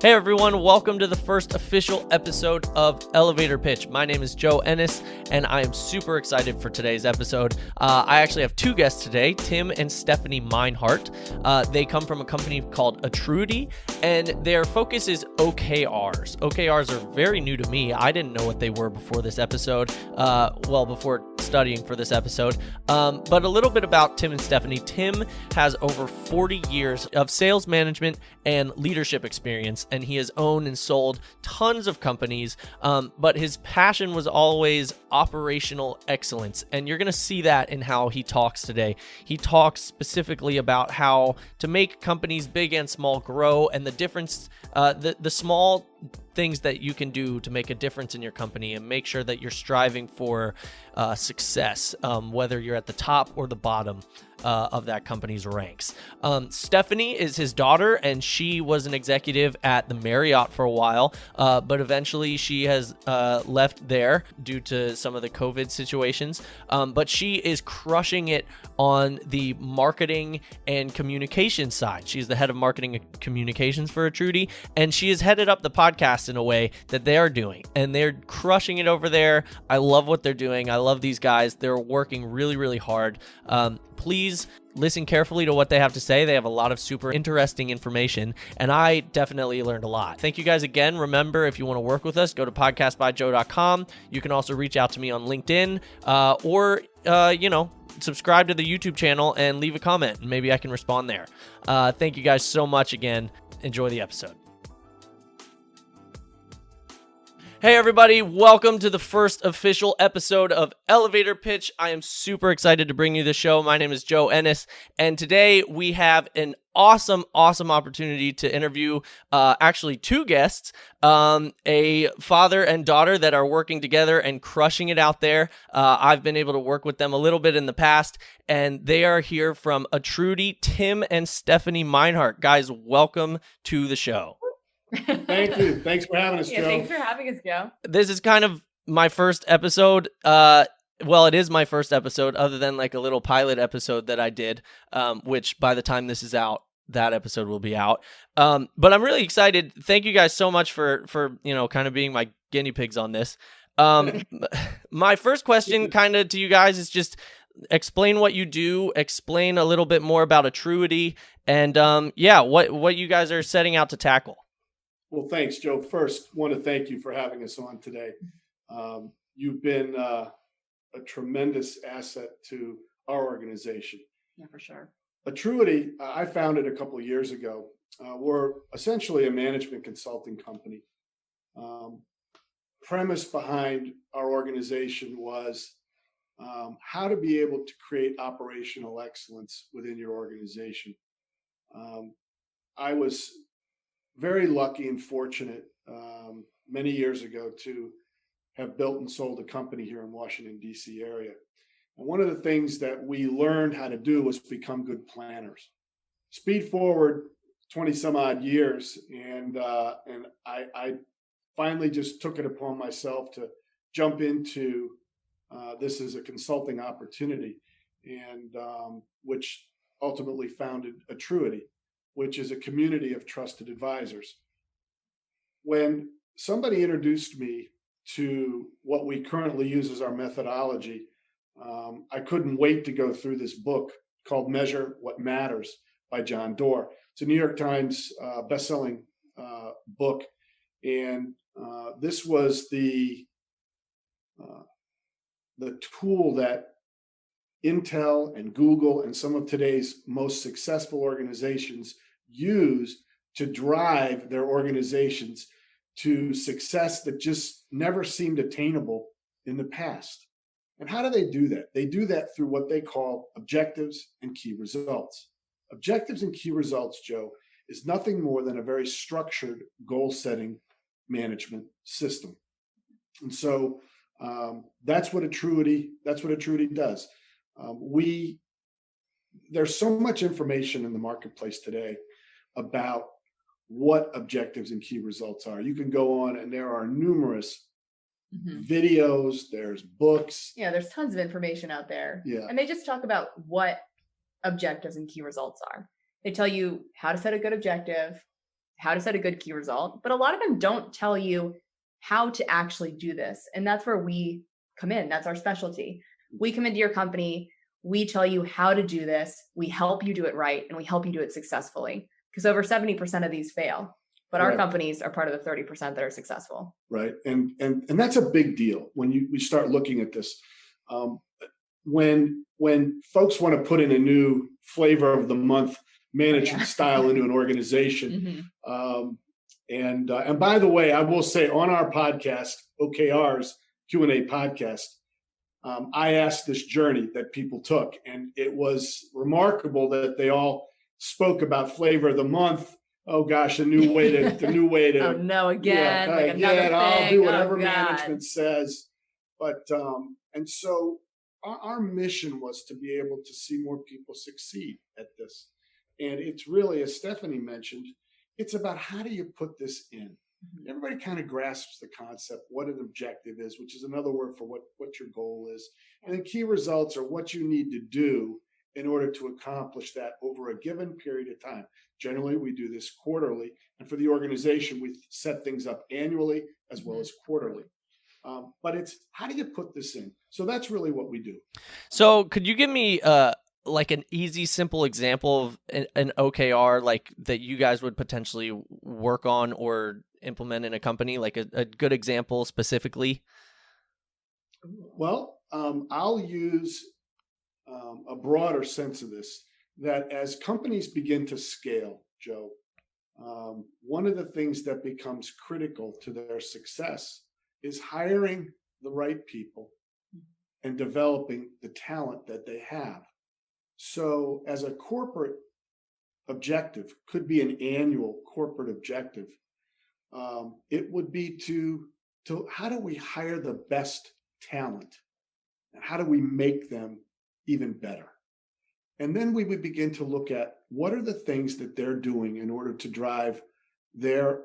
Hey everyone, welcome to the first official episode of Elevator Pitch. My name is Joe Ennis, and I am super excited for today's episode. I actually have two guests today, Tim and Stephanie Meinhardt. They come from a company called Atruity, and their focus is OKRs. OKRs are very new to me. I didn't know what they were before this episode, before studying for this episode. But a little bit about Tim and Stephanie. Tim has over 40 years of sales management and leadership experience, and he has owned and sold tons of companies, but his passion was always operational excellence, and you're going to see that in how he talks today. He talks specifically about how to make companies big and small grow, and the difference, the small things that you can do to make a difference in your company and make sure that you're striving for success, whether you're at the top or the bottom of that company's ranks. Stephanie is his daughter, and she was an executive at the Marriott for a while, but eventually she has left there due to some of the COVID situations. But she is crushing it on the marketing and communication side. She's the head of marketing and communications for Atruity, and she has headed up the podcast in a way that they are doing, and they're crushing it over there. I love what they're doing. I love these guys. They're working really, really hard. Please listen carefully to what they have to say. They have a lot of super interesting information, and I definitely learned a lot. Thank you guys again. Remember, if you want to work with us, go to podcastbyjoe.com. You can also reach out to me on LinkedIn or subscribe to the YouTube channel and leave a comment, and maybe I can respond there. Thank you guys so much again. Enjoy the episode. Hey everybody, welcome to the first official episode of Elevator Pitch. I am super excited to bring you the show. My name is Joe Ennis, and today we have an awesome opportunity to interview actually two guests, a father and daughter that are working together and crushing it out there. I've been able to work with them a little bit in the past, and they are here from Atruity, Tim and Stephanie Meinhardt. Guys, welcome to the show. Thank you. Thanks for having us, Joe. Thanks for having us, Joe. This is kind of my first episode. It is my first episode, other than like a little pilot episode that I did, which by the time this is out, that episode will be out. But I'm really excited. Thank you guys so much for kind of being my guinea pigs on this. My first question kind of to you guys is just explain what you do, explain a little bit more about Atruity, and what you guys are setting out to tackle. Well, thanks, Joe. First, want to thank you for having us on today. You've been a tremendous asset to our organization. Yeah, for sure. Atruity, I founded a couple of years ago. We're essentially a management consulting company. Premise behind our organization was how to be able to create operational excellence within your organization. I was very lucky and fortunate many years ago to have built and sold a company here in Washington, D.C. area. And one of the things that we learned how to do was become good planners. Speed forward 20 some odd years, and I finally just took it upon myself to jump into this as a consulting opportunity, and which ultimately founded Atruity, which is a community of trusted advisors. When somebody introduced me to what we currently use as our methodology, I couldn't wait to go through this book called Measure What Matters by John Doerr. It's a New York Times best-selling book, and this was the tool that Intel and Google and some of today's most successful organizations use to drive their organizations to success that just never seemed attainable in the past. And how do they do that? They do that through what they call objectives and key results. Objectives and key results, Joe, is nothing more than a very structured goal-setting management system. And so that's what Atruity does. There's so much information in the marketplace today about what objectives and key results are. You can go on, and there are numerous videos, there's books. Yeah, there's tons of information out there. Yeah. And they just talk about what objectives and key results are. They tell you how to set a good objective, how to set a good key result, but a lot of them don't tell you how to actually do this. And that's where we come in. That's our specialty. We come into your company, we tell you how to do this, we help you do it right, and we help you do it successfully. Because over 70% of these fail, but our Right. companies are part of the 30% that are successful. Right. And that's a big deal when we start looking at this. When folks want to put in a new flavor of the month management style into an organization. And by the way, I will say on our podcast, OKRs Q&A podcast, I asked this journey that people took, and it was remarkable that they all spoke about flavor of the month. Oh gosh, the new way to Oh no, again, like another thing. I'll do whatever Oh, God. management says. But and so our mission was to be able to see more people succeed at this. And it's really, as Stephanie mentioned, it's about how do you put this in? Everybody kind of grasps the concept, what an objective is, which is another word for what your goal is. And the key results are what you need to do in order to accomplish that over a given period of time. Generally, we do this quarterly. And for the organization, we set things up annually as well as quarterly. But it's how do you put this in? So that's really what we do. So could you give me like an easy, simple example of an OKR like that you guys would potentially work on or implement in a company, like a good example specifically? Well, I'll use a broader sense of this, that as companies begin to scale, Joe, one of the things that becomes critical to their success is hiring the right people and developing the talent that they have. So as a corporate objective, could be an annual corporate objective, it would be to how do we hire the best talent and how do we make them even better? And then we would begin to look at what are the things that they're doing in order to drive their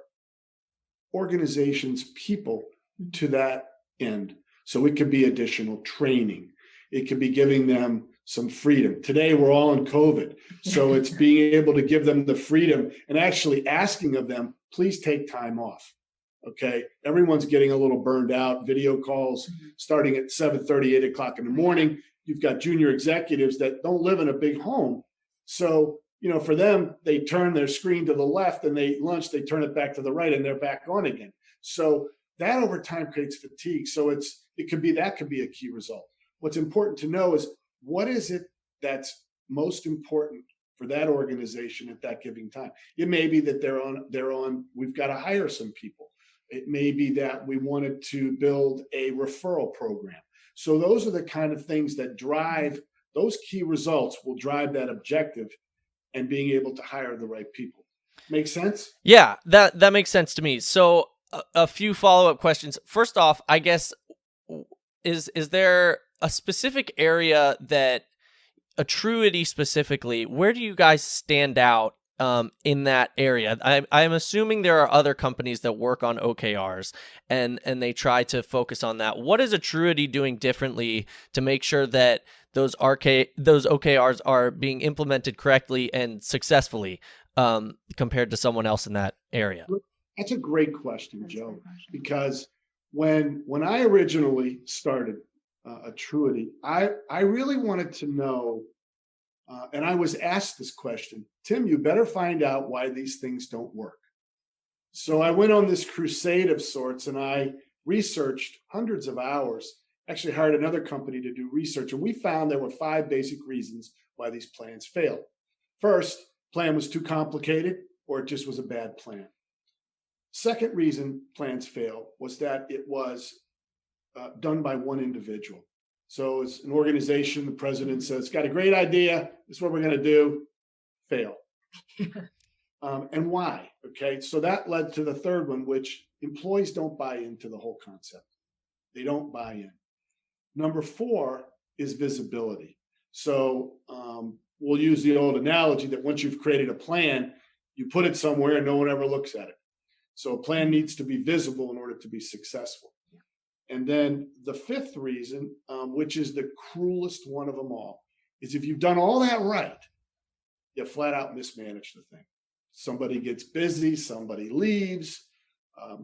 organization's people to that end. So it could be additional training. It could be giving them some freedom. Today, we're all in COVID. So it's being able to give them the freedom and actually asking of them, please take time off. Okay. Everyone's getting a little burned out. Video calls starting at 7:30, 8 o'clock in the morning. You've got junior executives that don't live in a big home. So, for them, they turn their screen to the left and they turn it back to the right and they're back on again. So that over time creates fatigue. So that could be a key result. What's important to know is what is it that's most important for that organization at that given time. It may be that we've got to hire some people. It may be that we wanted to build a referral program. So those are the kind of things that drive those key results, will drive that objective and being able to hire the right people. Make sense? Yeah, that makes sense to me. So a few follow-up questions. First off, I guess, is there a specific area that Atruity specifically, where do you guys stand out in that area? I'm assuming there are other companies that work on OKRs and they try to focus on that. What is Atruity doing differently to make sure that those OKRs are being implemented correctly and successfully compared to someone else in that area? That's a great question, Joe, because when I originally started Atruity, I really wanted to know, and I was asked this question, Tim, you better find out why these things don't work. So I went on this crusade of sorts and I researched hundreds of hours, actually hired another company to do research, and we found there were 5 basic reasons why these plans failed. First, plan was too complicated or it just was a bad plan. Second reason plans fail was that it was done by one individual. So it's an organization, the president says, got a great idea, this is what we're going to do, fail. And why? Okay, so that led to the third one, which employees don't buy into the whole concept. They don't buy in. Number 4 is visibility. So we'll use the old analogy that once you've created a plan, you put it somewhere and no one ever looks at it. So a plan needs to be visible in order to be successful. And then the 5th reason, which is the cruelest one of them all, is if you've done all that right, you flat out mismanage the thing. somebody gets busy, somebody leaves,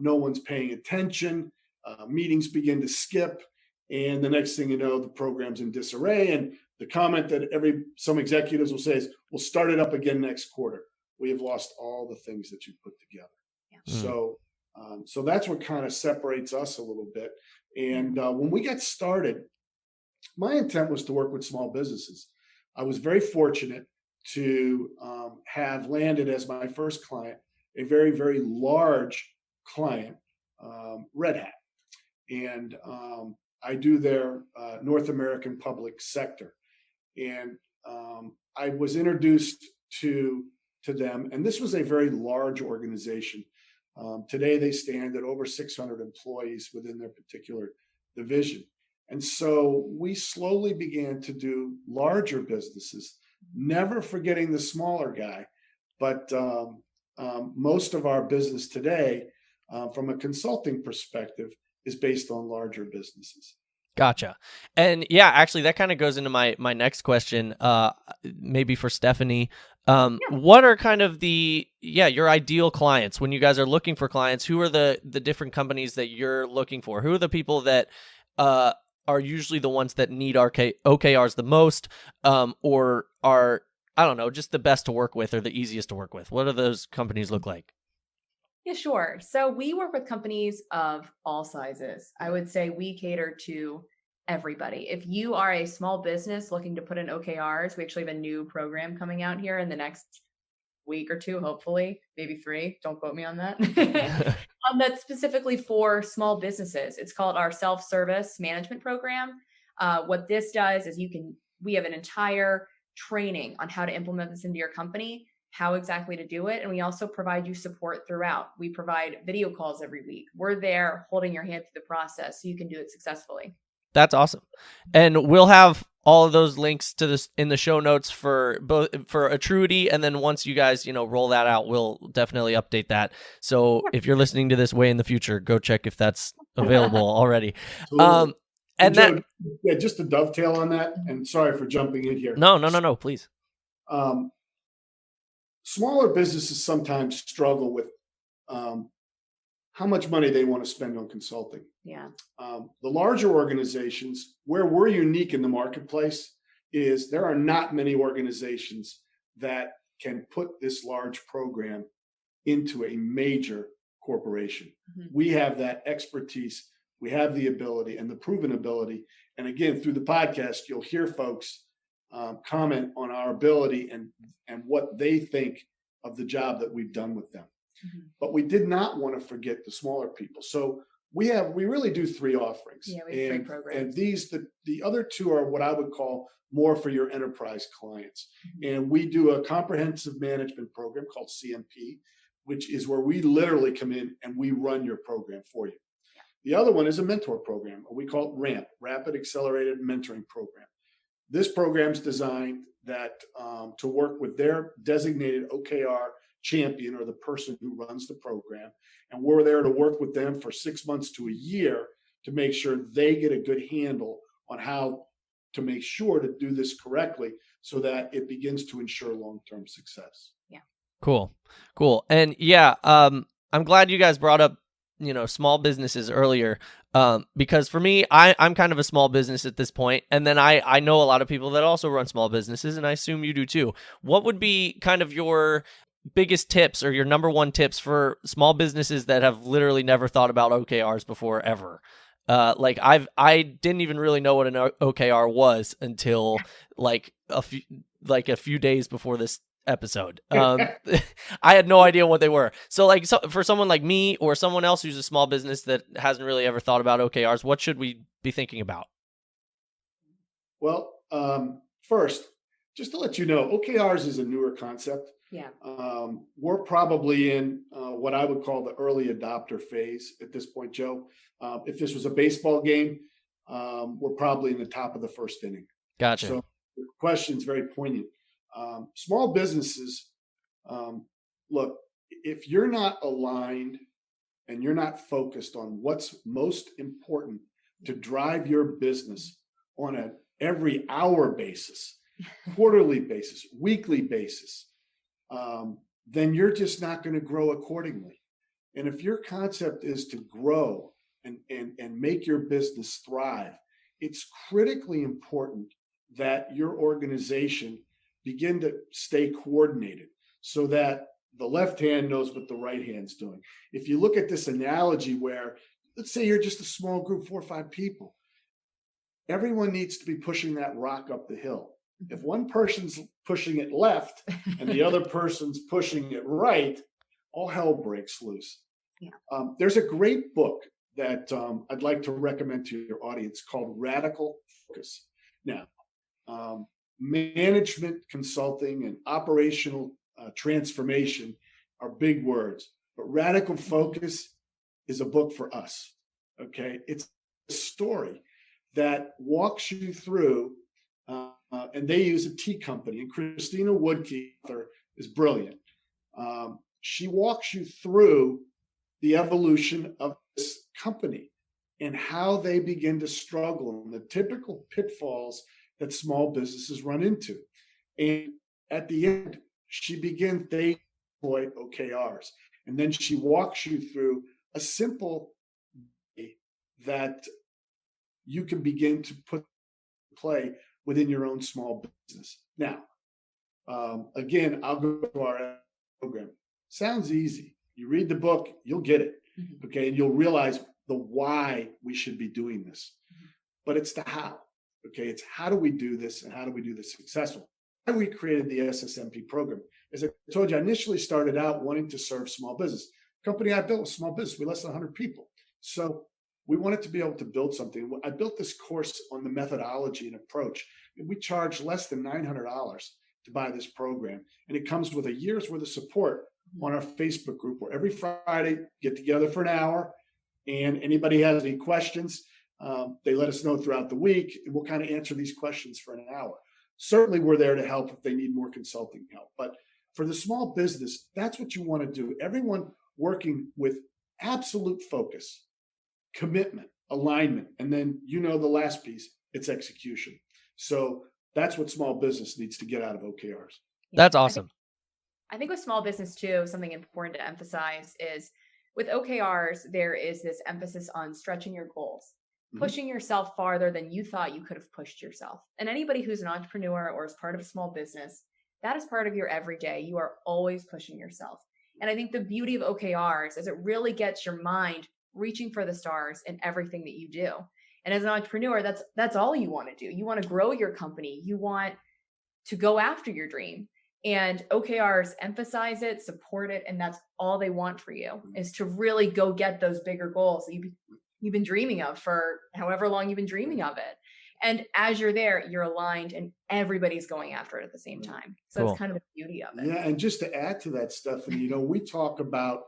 no one's paying attention, meetings begin to skip, and the next thing you know, the program's in disarray. And the comment that some executives will say is, we'll start it up again next quarter. We have lost all the things that you put together. Yeah. So that's what kind of separates us a little bit. And when we got started, my intent was to work with small businesses. I was very fortunate to have landed as my first client a very, very large client, Red Hat. And I do their North American public sector. And I was introduced to them, and this was a very large organization. Today, they stand at over 600 employees within their particular division. And so we slowly began to do larger businesses, never forgetting the smaller guy. But most of our business today, from a consulting perspective, is based on larger businesses. Gotcha. And yeah, actually that kind of goes into my next question, maybe for Stephanie. What are kind of your ideal clients when you guys are looking for clients? Who are the different companies that you're looking for? Who are the people that are usually the ones that need OKRs the most, or are, I don't know, just the best to work with or the easiest to work with? What do those companies look like? Yeah, sure. So we work with companies of all sizes. I would say we cater to everybody. If you are a small business looking to put in OKRs, we actually have a new program coming out here in the next week or two, hopefully, maybe 3. Don't quote me on that. That's specifically for small businesses. It's called our SelfService management program. What this does is we have an entire training on how to implement this into your company, how exactly to do it. And we also provide you support throughout. We provide video calls every week. We're there holding your hand through the process so you can do it successfully. That's awesome. And we'll have all of those links to this in the show notes for Atruity. And then once you guys, roll that out, we'll definitely update that. So if you're listening to this way in the future, go check if that's available already. And Joe, just to dovetail on that, and sorry for jumping in here. No, please. Smaller businesses sometimes struggle with how much money they want to spend on consulting. Yeah. The larger organizations, where we're unique in the marketplace, is there are not many organizations that can put this large program into a major corporation. Mm-hmm. We have that expertise. We have the ability and the proven ability. And again, through the podcast, you'll hear folks comment on our ability and what they think of the job that we've done with them. Mm-hmm. But we did not want to forget the smaller people. So we really do 3 offerings. Yeah, we have 3 programs. And the other 2 are what I would call more for your enterprise clients. Mm-hmm. And we do a comprehensive management program called CMP, which is where we literally come in and we run your program for you. Yeah. The other one is a mentor program. We call it RAMP, Rapid Accelerated Mentoring Program. This program is designed to work with their designated OKR champion or the person who runs the program. And we're there to work with them for 6 months to a year to make sure they get a good handle on how to make sure to do this correctly so that it begins to ensure long-term success. Yeah. Cool. And yeah, I'm glad you guys brought up, small businesses earlier. Because for me, I'm kind of a small business at this point. And then I know a lot of people that also run small businesses, and I assume you do too. What would be kind of your biggest tips or your number 1 tips for small businesses that have literally never thought about OKRs before ever? I didn't even really know what an OKR was until a few days before this episode. I had no idea what they were. So for someone like me or someone else who's a small business that hasn't really ever thought about OKRs, what should we be thinking about? Well, first, just to let you know, OKRs is a newer concept. Yeah. We're probably in what I would call the early adopter phase at this point, Joe. If this was a baseball game, we're probably in the top of the first inning. Gotcha. So the question's very poignant. Small businesses, look, if you're not aligned and you're not focused on what's most important to drive your business on an every hour basis, quarterly basis, weekly basis, then you're just not going to grow accordingly. And if your concept is to grow and make your business thrive, it's critically important that your organization begin to stay coordinated so that the left hand knows what the right hand's doing. If you look at this analogy where, let's say you're just a small group, 4 or 5 people, everyone needs to be pushing that rock up the hill. If one person's pushing it left and the other person's pushing it right, all hell breaks loose. Yeah. There's a great book that I'd like to recommend to your audience called Radical Focus. Now, management consulting and operational transformation are big words, but Radical Focus is a book for us. Okay, it's a story that walks you through, and they use a tea company, and Christina Woodkeeper is brilliant. She walks you through the evolution of this company and how they begin to struggle and the typical pitfalls that small businesses run into. And at the end, she begins, they deploy OKRs. And then she walks you through a simple way that you can begin to put play within your own small business. Now, again, I'll go to our program. Sounds easy. You read the book, you'll get it. Okay. And you'll realize the why we should be doing this. But it's the how. Okay. It's how do we do this and how do we do this successful? Why we created the SSMP program. As I told you, I initially started out wanting to serve small business. The company I built was small business. We less than 100 people. So we wanted to be able to build something. I built this course on the methodology and approach, and we charge less than $900 to buy this program. And it comes with a year's worth of support on our Facebook group, where every Friday get together for an hour, and anybody has any questions, they let us know throughout the week, and we'll kind of answer these questions for an hour. Certainly, we're there to help if they need more consulting help. But for the small business, that's what you want to do. Everyone working with absolute focus, commitment, alignment, and then the last piece, it's execution. So that's what small business needs to get out of OKRs. That's awesome. I think with small business too, something important to emphasize is with OKRs, there is this emphasis on stretching your goals, pushing yourself farther than you thought you could have pushed yourself. And anybody who's an entrepreneur or is part of a small business, that is part of your everyday. You are always pushing yourself. And I think the beauty of OKRs is it really gets your mind reaching for the stars in everything that you do. And as an entrepreneur, that's all you want to do. You want to grow your company. You want to go after your dream. And OKRs emphasize it, support it, and that's all they want for you is to really go get those bigger goals that you've been dreaming of for however long you've been dreaming of it. And as you're there, you're aligned and everybody's going after it at the same time. So Cool. That's kind of the beauty of it. Yeah, and just to add to that, Stephanie, we talk about,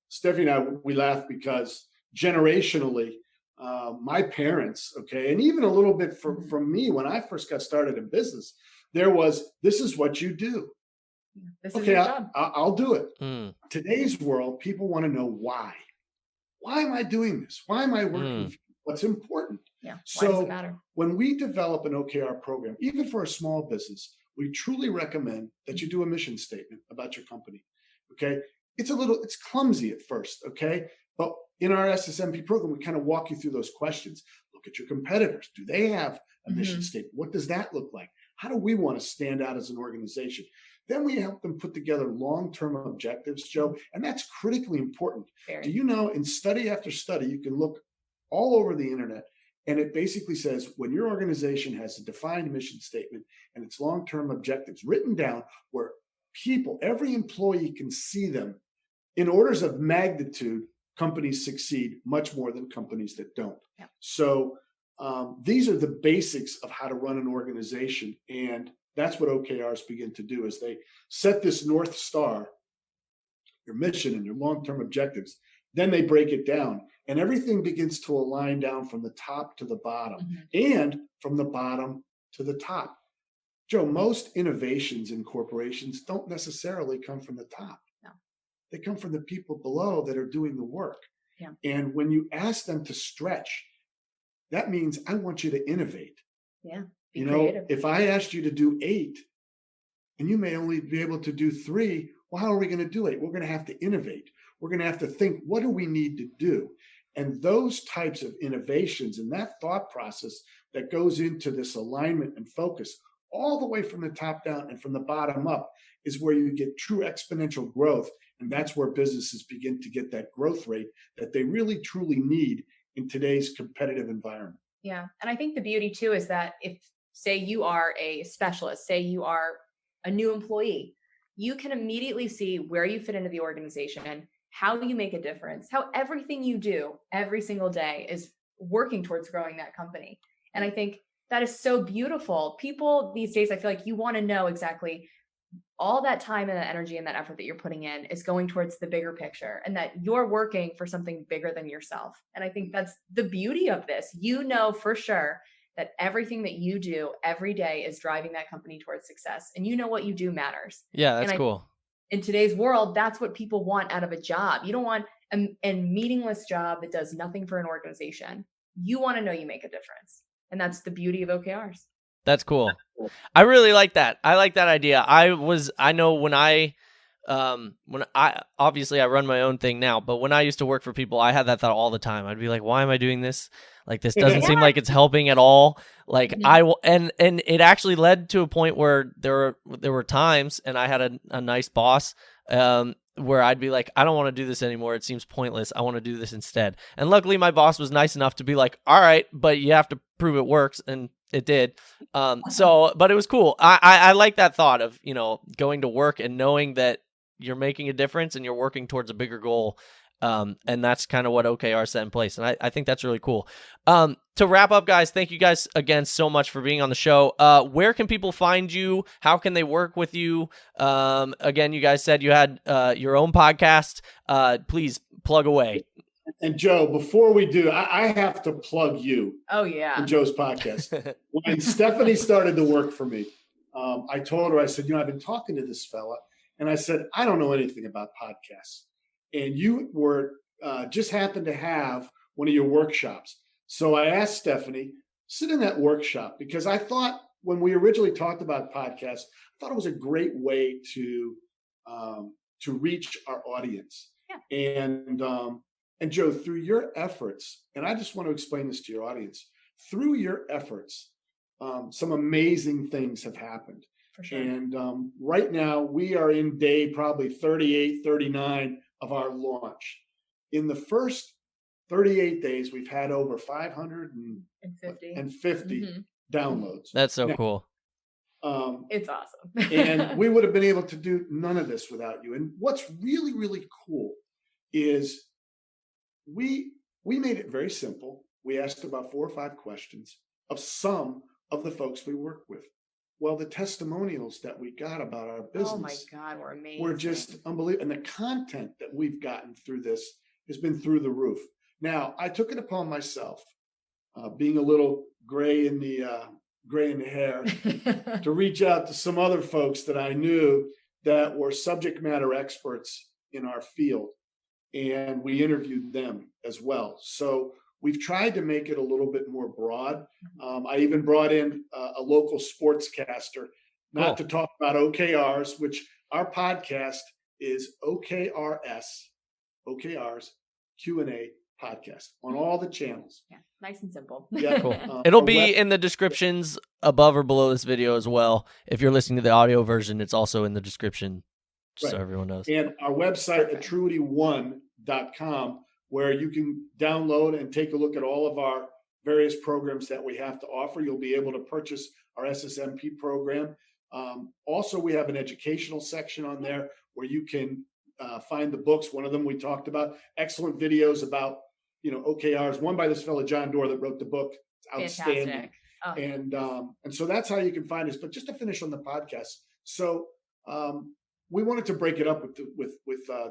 Stephanie and I, we laugh because generationally, my parents, okay, and even a little bit from me when I first got started in business, there was, this is what you do. This is Okay, your job. I'll do it. Today's world, people want to know why. Why am I doing this? Why am I working for you? What's important? Yeah. Why does it matter? When we develop an OKR program, even for a small business, we truly recommend that you do a mission statement about your company. Okay. It's clumsy at first. Okay. But in our SSMP program, we kind of walk you through those questions. Look at your competitors. Do they have a mission statement? What does that look like? How do we want to stand out as an organization? Then we help them put together long-term objectives, Joe, and that's critically important. Very. Do you know, in study after study, you can look all over the internet, and it basically says when your organization has a defined mission statement and its long-term objectives written down where people, every employee can see them in orders of magnitude, companies succeed much more than companies that don't. Yeah. So these are the basics of how to run an organization. And that's what OKRs begin to do is they set this North Star, your mission and your long-term objectives. Then they break it down and everything begins to align down from the top to the bottom and from the bottom to the top. Joe, most innovations in corporations don't necessarily come from the top. No. They come from the people below that are doing the work. Yeah. And when you ask them to stretch, that means I want you to innovate. Yeah. Be creative. If I asked you to do 8 and you may only be able to do 3. Well, how are we going to do it? We're going to have to innovate. We're going to have to think, what do we need to do? And those types of innovations and that thought process that goes into this alignment and focus all the way from the top down and from the bottom up is where you get true exponential growth. And that's where businesses begin to get that growth rate that they really truly need in today's competitive environment. Yeah. And I think the beauty too is that if, say, you are a specialist, say you are a new employee, you can immediately see where you fit into the organization, how you make a difference, how everything you do every single day is working towards growing that company. And I think that is so beautiful. People these days, I feel like you want to know exactly all that time and that energy and that effort that you're putting in is going towards the bigger picture and that you're working for something bigger than yourself. And I think that's the beauty of this. You know for sure that everything that you do every day is driving that company towards success. And you know what you do matters. Yeah, that's cool. In today's world, that's what people want out of a job. You don't want a meaningless job that does nothing for an organization. You want to know you make a difference. And that's the beauty of OKRs. That's cool. I really like that. I like that idea. I know when I obviously I run my own thing now, but when I used to work for people, I had that thought all the time. I'd be like, why am I doing this? Like, this doesn't seem like it's helping at all. Like I will, and it actually led to a point where there were times, and I had a nice boss, where I'd be like, I don't want to do this anymore. It seems pointless. I want to do this instead. And luckily my boss was nice enough to be like, all right, but you have to prove it works. And it did. But it was cool. I like that thought of, going to work and knowing that you're making a difference and you're working towards a bigger goal. And that's kind of what OKR set in place. And I think that's really cool. To wrap up, guys, thank you guys again so much for being on the show. Where can people find you? How can they work with you? Again, you guys said you had your own podcast. Please plug away. And Joe, before we do, I have to plug you. Oh, yeah. In Joe's podcast. When Stephanie started to work for me, I told her, I said, I've been talking to this fella. And I said, I don't know anything about podcasts. And you were just happened to have one of your workshops. So I asked Stephanie, sit in that workshop, because I thought when we originally talked about podcasts, I thought it was a great way to reach our audience. Yeah. And Joe, through your efforts, and I just want to explain this to your audience, through your efforts, some amazing things have happened. For sure. And right now we are in day probably 38, 39 of our launch. In the first 38 days, we've had over 550 downloads. That's so cool. It's awesome. And we would have been able to do none of this without you. And what's really, really cool is we made it very simple. We asked about 4 or 5 questions of some of the folks we work with. Well, the testimonials that we got about our business, oh my God, were amazing. Were just unbelievable. And the content that we've gotten through this has been through the roof. Now, I took it upon myself, being a little gray in the hair, to reach out to some other folks that I knew that were subject matter experts in our field. And we interviewed them as well. So we've tried to make it a little bit more broad. I even brought in a local sportscaster, not to talk about OKRs, which our podcast is OKRs Q&A podcast on all the channels. Yeah, nice and simple. Yeah, cool. It'll be in the descriptions above or below this video as well. If you're listening to the audio version, it's also in the description, so everyone knows. And our website, Atruity1.com, where you can download and take a look at all of our various programs that we have to offer. You'll be able to purchase our SSMP program. Also, we have an educational section on there where you can find the books. One of them we talked about, excellent videos about, OKRs, one by this fellow, John Doerr, that wrote the book. It's outstanding. Oh. And so that's how you can find us. But just to finish on the podcast. So we wanted to break it up with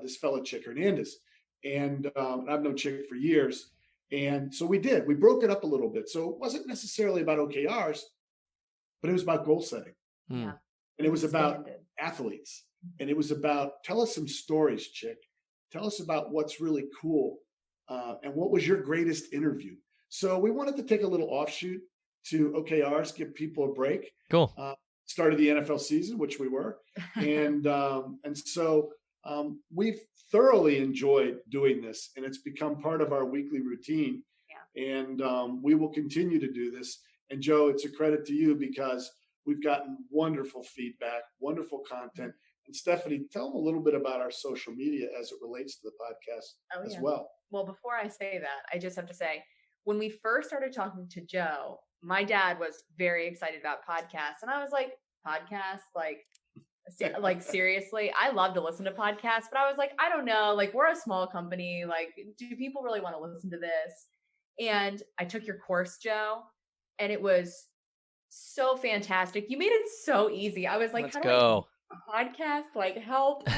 this fellow Chick Hernandez. And I've known Chick for years. And so we did. We broke it up a little bit. So it wasn't necessarily about OKRs, but it was about goal setting. Yeah. And it was about athletes. And it was about, tell us some stories, Chick. Tell us about what's really cool. And what was your greatest interview? So we wanted to take a little offshoot to OKRs, give people a break. Cool. started the NFL season, which we were, and so we've thoroughly enjoyed doing this, and it's become part of our weekly routine. Yeah. And we will continue to do this. And Joe, it's a credit to you because we've gotten wonderful feedback, wonderful content. And Stephanie, tell them a little bit about our social media as it relates to the podcast as well. Well, before I say that, I just have to say, when we first started talking to Joe, my dad was very excited about podcasts. And I was like, podcasts? Like seriously, I love to listen to podcasts, but I was like, I don't know, like we're a small company. Like, do people really want to listen to this? And I took your course, Joe, and it was so fantastic. You made it so easy. I was like, let's how go. Do I do a podcast? Like help.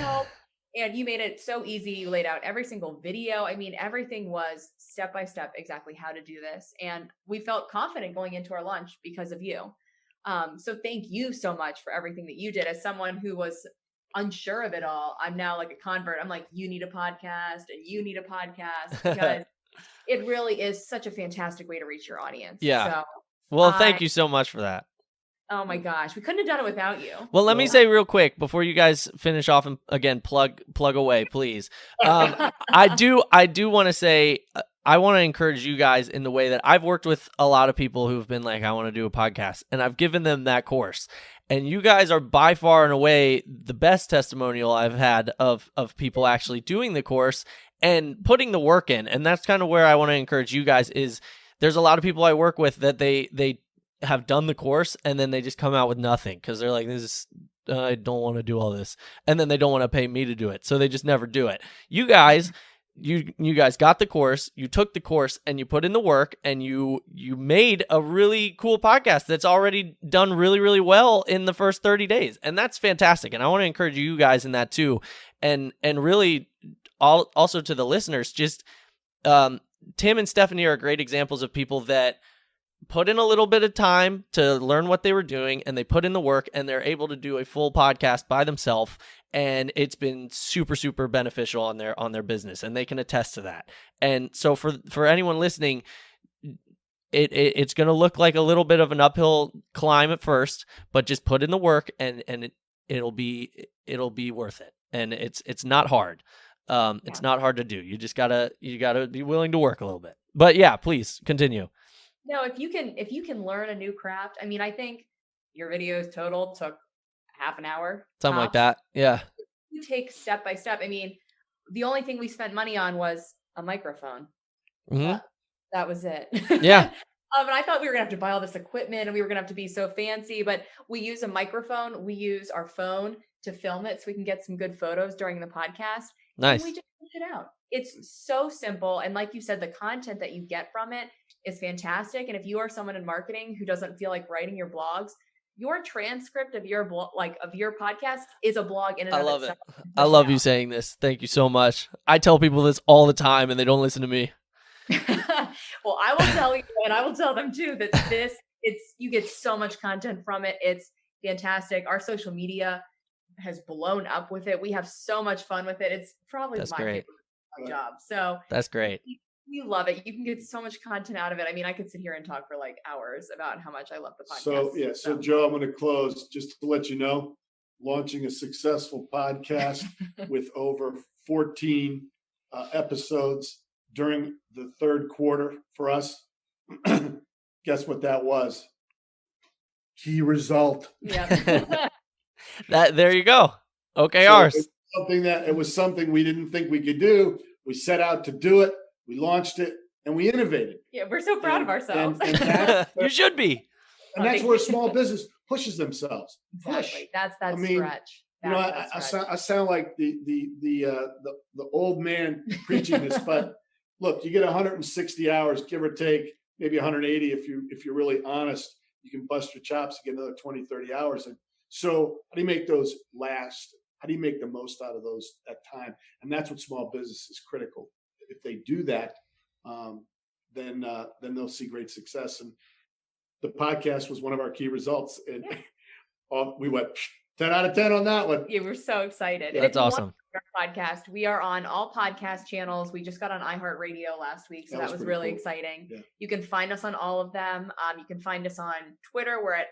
And you made it so easy. You laid out every single video. I mean, everything was step by step exactly how to do this. And we felt confident going into our lunch because of you. So thank you so much for everything that you did. As someone who was unsure of it all, I'm now like a convert. I'm like, you need a podcast and you need a podcast because it really is such a fantastic way to reach your audience. Yeah. So, well, thank you so much for that. Oh my gosh, we couldn't have done it without you. Well, let me say real quick before you guys finish off, and again, plug away, please. I do want to say, I want to encourage you guys in the way that I've worked with a lot of people who've been like, I want to do a podcast, and I've given them that course. And you guys are by far and away the best testimonial I've had of people actually doing the course and putting the work in. And that's kind of where I want to encourage you guys is there's a lot of people I work with that they have done the course and then they just come out with nothing because they're like, I don't want to do all this. And then they don't want to pay me to do it. So they just never do it. You guys, you guys got the course, you took the course and you put in the work and you made a really cool podcast that's already done really, really well in the first 30 days. And that's fantastic. And I want to encourage you guys in that too. And really also to the listeners, just Tim and Stephanie are great examples of people that put in a little bit of time to learn what they were doing and they put in the work and they're able to do a full podcast by themselves. And it's been super, super beneficial on their business and they can attest to that. And so for anyone listening, it's going to look like a little bit of an uphill climb at first, but just put in the work and it'll be worth it. And it's not hard. It's not hard to do. You just gotta be willing to work a little bit, but yeah, please continue. No, if you can learn a new craft, I mean, I think your videos total took half an hour. Something like that. Yeah. You take step by step. I mean, the only thing we spent money on was a microphone. Mm-hmm. That was it. Yeah. And I thought we were gonna have to buy all this equipment and we were gonna have to be so fancy, but we use a microphone. We use our phone to film it so we can get some good photos during the podcast. Nice. And we just push it out. It's so simple. And like you said, the content that you get from it is fantastic. And if you are someone in marketing who doesn't feel like writing your blogs, your transcript of your blog, like of your podcast, is a blog in and of itself. I love it. I love you saying this. Thank you so much. I tell people this all the time, and they don't listen to me. Well, I will tell you, and I will tell them too, that you get so much content from it. It's fantastic. Our social media has blown up with it. We have so much fun with it. It's probably my favorite job. So that's great. You love it. You can get so much content out of it. I mean, I could sit here and talk for like hours about how much I love the podcast. So Joe, I'm going to close just to let you know, launching a successful podcast with over 14 episodes during the third quarter for us. Guess what that was? Key result. Yeah. There you go. OKRs. So it was something we didn't think we could do. We set out to do it. We launched it and we innovated. Yeah, we're so proud of ourselves. You should be. And that's where a small business pushes themselves. Exactly. That's stretch. I sound like the old man preaching this, but look, you get 160 hours, give or take, maybe 180 if you're really honest. You can bust your chops and get another 20, 30 hours. And so how do you make those last? How do you make the most out of that time? And that's what small business is critical. If they do that, then they'll see great success. And the podcast was one of our key results. And we went 10 out of 10 on that one. Yeah, we're so excited. That's awesome. Our podcast. We are on all podcast channels. We just got on iHeartRadio last week, so that was really cool. Exciting. Yeah. You can find us on all of them. You can find us on Twitter. We're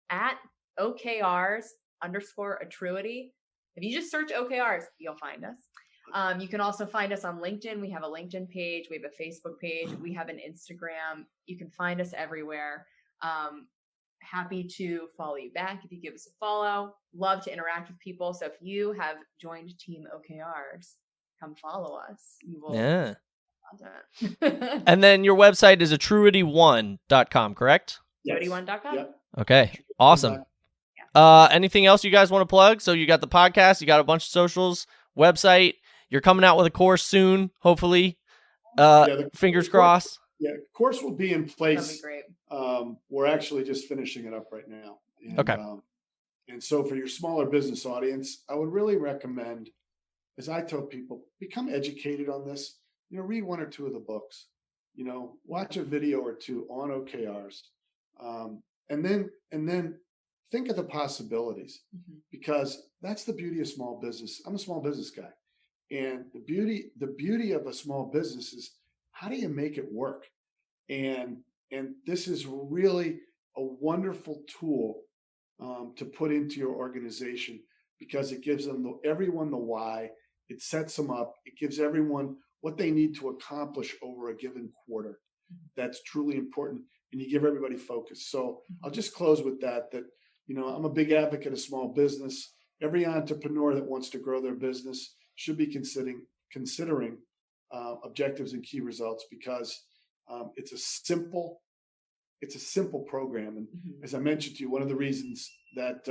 at OKRs_Atruity. If you just search OKRs, you'll find us. You can also find us on LinkedIn. We have a LinkedIn page. We have a Facebook page. We have an Instagram. You can find us everywhere. Happy to follow you back if you give us a follow. Love to interact with people. So if you have joined Team OKRs, come follow us. You will. Yeah. And then your website is atruity1.com, correct? Yes. Atruity1.com. Yep. Okay. Awesome. Anything else you guys want to plug? So you got the podcast, you got a bunch of socials, website. You're coming out with a course soon, hopefully. Fingers crossed. Yeah, course will be in place. That'd be great. We're actually just finishing it up right now. And, okay. And so for your smaller business audience, I would really recommend, as I tell people, become educated on this. Read one or two of the books. Watch a video or two on OKRs, and then think of the possibilities, because that's the beauty of small business. I'm a small business guy, and the beauty of a small business is, how do you make it work? And this is really a wonderful tool to put into your organization, because it gives everyone the why. It sets them up. It gives everyone what they need to accomplish over a given quarter. That's truly important, and you give everybody focus. So I'll just close with that. I'm a big advocate of small business. Every entrepreneur that wants to grow their business should be considering objectives and key results, because it's a simple program. And as I mentioned to you, one of the reasons that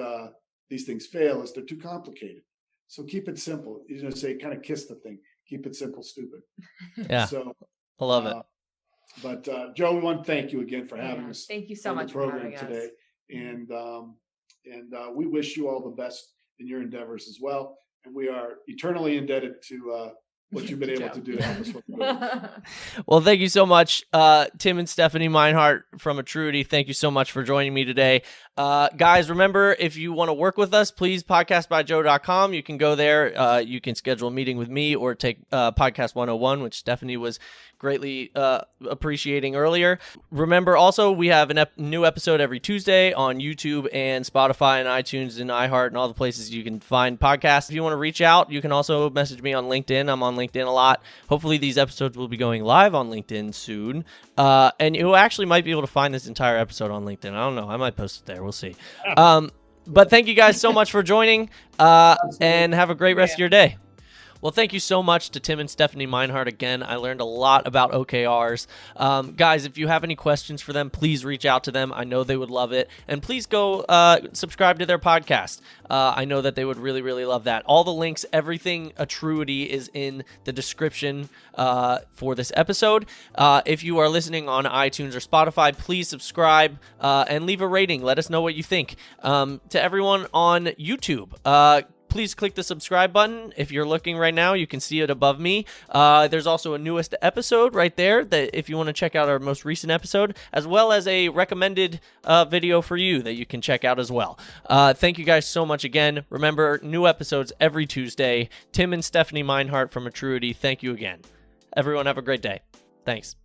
these things fail is they're too complicated. So keep it simple. Say, kind of kiss the thing. Keep it simple, stupid. Yeah. So I love it. But Joe, we want to thank you again for having us. Thank you so on much the for program having today. us. And we wish you all the best in your endeavors as well. And we are eternally indebted to what you've been able to do to help us with the Well, thank you so much, Tim and Stephanie Meinhardt from Atruity. Thank you so much for joining me today. Guys, remember, if you want to work with us, please podcastbyjoe.com. You can go there. You can schedule a meeting with me or take Podcast 101, which Stephanie was greatly appreciating earlier. Remember, also, we have a new episode every Tuesday on YouTube and Spotify and iTunes and iHeart and all the places you can find podcasts. If you want to reach out, you can also message me on LinkedIn. I'm on LinkedIn a lot. Hopefully these episodes will be going live on LinkedIn soon. And you actually might be able to find this entire episode on LinkedIn. I don't know. I might post it there. We'll see. But thank you guys so much for joining, and have a great rest of your day. Well, thank you so much to Tim and Stephanie Meinhardt again. I learned a lot about OKRs. Guys, if you have any questions for them, please reach out to them. I know they would love it. And please go subscribe to their podcast. I know that they would really, really love that. All the links, everything Atruity is in the description for this episode. If you are listening on iTunes or Spotify, please subscribe and leave a rating. Let us know what you think. To everyone on YouTube, please click the subscribe button. If you're looking right now, you can see it above me. There's also a newest episode right there that if you want to check out our most recent episode, as well as a recommended video for you that you can check out as well. Thank you guys so much again. Remember, new episodes every Tuesday. Tim and Stephanie Meinhardt from Atruity, thank you again. Everyone have a great day. Thanks.